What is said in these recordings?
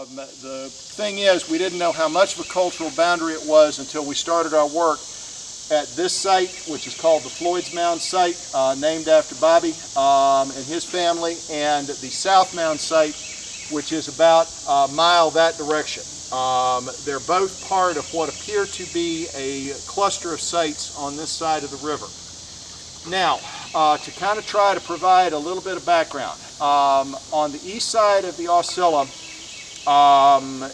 The thing is, we didn't know how much of a cultural boundary it was until we started our work at this site, which is called the Floyd's Mound site, named after Bobby and his family, and the South Mound site, which is about a mile that direction. They're both part of what appear to be a cluster of sites on this side of the river. Now, to kind of try to provide a little bit of background, on the east side of the Osceola,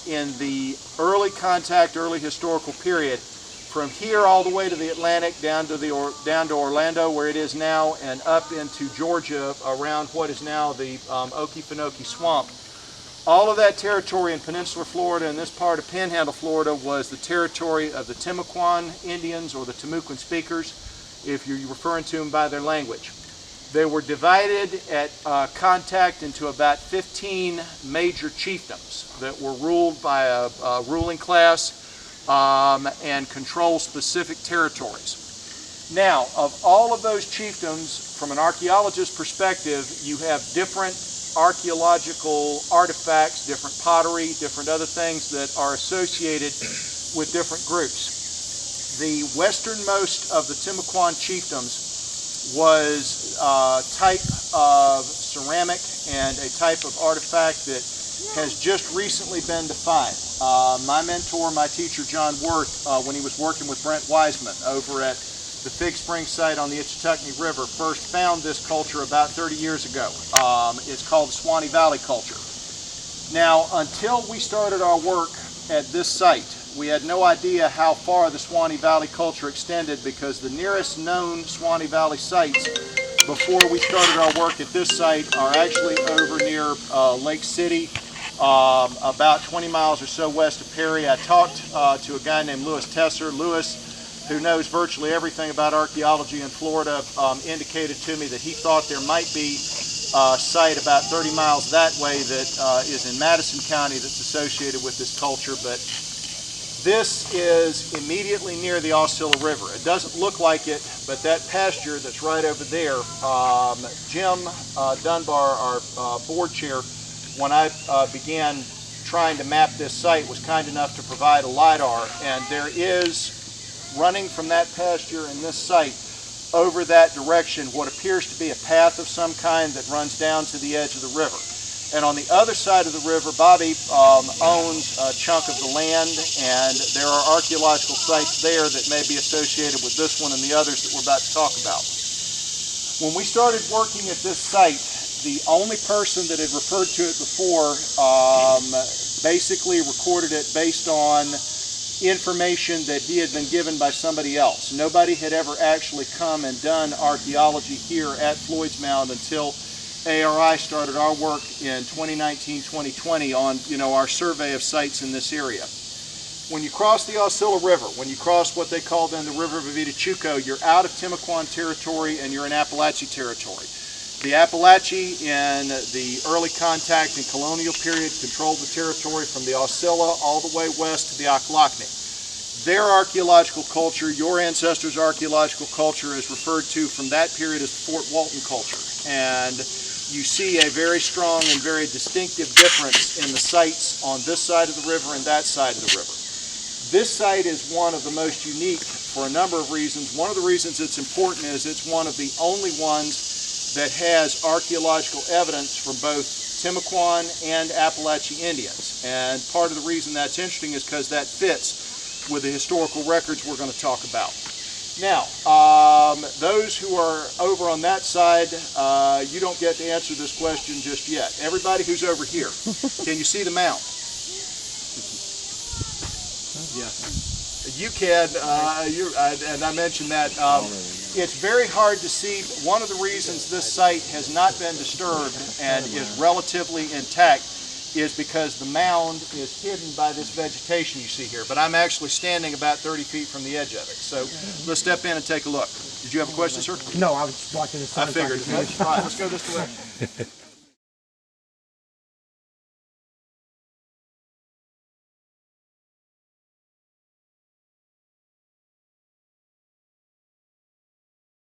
in the early contact, early historical period, from here all the way to the Atlantic, down to Orlando, where it is now, and up into Georgia, around what is now the Okefenokee Swamp. All of that territory in Peninsular Florida and this part of Panhandle, Florida, was the territory of the Timucuan Indians, or the Timucuan speakers, if you're referring to them by their language. They were divided at contact into about 15 major chiefdoms that were ruled by a ruling class and control specific territories. Now, of all of those chiefdoms, from an archaeologist's perspective, you have different archaeological artifacts, different pottery, different other things that are associated with different groups. The westernmost of the Timucuan chiefdoms was a type of ceramic and a type of artifact that has just recently been defined. My mentor, my teacher, John Worth, when he was working with Brent Wiseman over at the Fig Spring site on the Itchitucknee River, first found this culture about 30 years ago. It's called the Swanee Valley culture. Now, until we started our work at this site, we had no idea how far the Swanee Valley culture extended, because the nearest known Swanee Valley sites before we started our work at this site are actually over near Lake City, about 20 miles or so west of Perry. I talked to a guy named Louis Tesser. Louis, who knows virtually everything about archaeology in Florida, indicated to me that he thought there might be a site about 30 miles that way that is in Madison County that's associated with this culture, but this is immediately near the Osceola River. It doesn't look like it, but that pasture that's right over there, Jim Dunbar, our board chair, when I began trying to map this site, was kind enough to provide a LiDAR, and there is, running from that pasture and this site over that direction, what appears to be a path of some kind that runs down to the edge of the river. And on the other side of the river, Bobby owns a chunk of the land, and there are archaeological sites there that may be associated with this one and the others that we're about to talk about. When we started working at this site, the only person that had referred to it before basically recorded it based on information that he had been given by somebody else. Nobody had ever actually come and done archaeology here at Floyd's Mound until ARI started our work in 2019-2020 on, our survey of sites in this area. When you cross the Osceola River, when you cross what they call then the River of Avitachuco, you're out of Timucuan territory and you're in Apalachee territory. The Apalachee in the early contact and colonial period controlled the territory from the Osceola all the way west to the Occolochnee. Their archaeological culture, your ancestors' archaeological culture, is referred to from that period as the Fort Walton culture. And you see a very strong and very distinctive difference in the sites on this side of the river and that side of the river. This site is one of the most unique for a number of reasons. One of the reasons it's important is it's one of the only ones that has archaeological evidence from both Timucuan and Apalachee Indians. And part of the reason that's interesting is because that fits with the historical records we're going to talk about. Now, those who are over on that side, you don't get to answer this question just yet. Everybody who's over here, can you see the mound? Yes. You can, and I mentioned that. It's very hard to see. One of the reasons this site has not been disturbed and is relatively intact is because the mound is hidden by this vegetation you see here. But I'm actually standing about 30 feet from the edge of it. So let's step in and take a look. Did you have a question, sir? No, I was watching this. I figured. All right, let's go this way.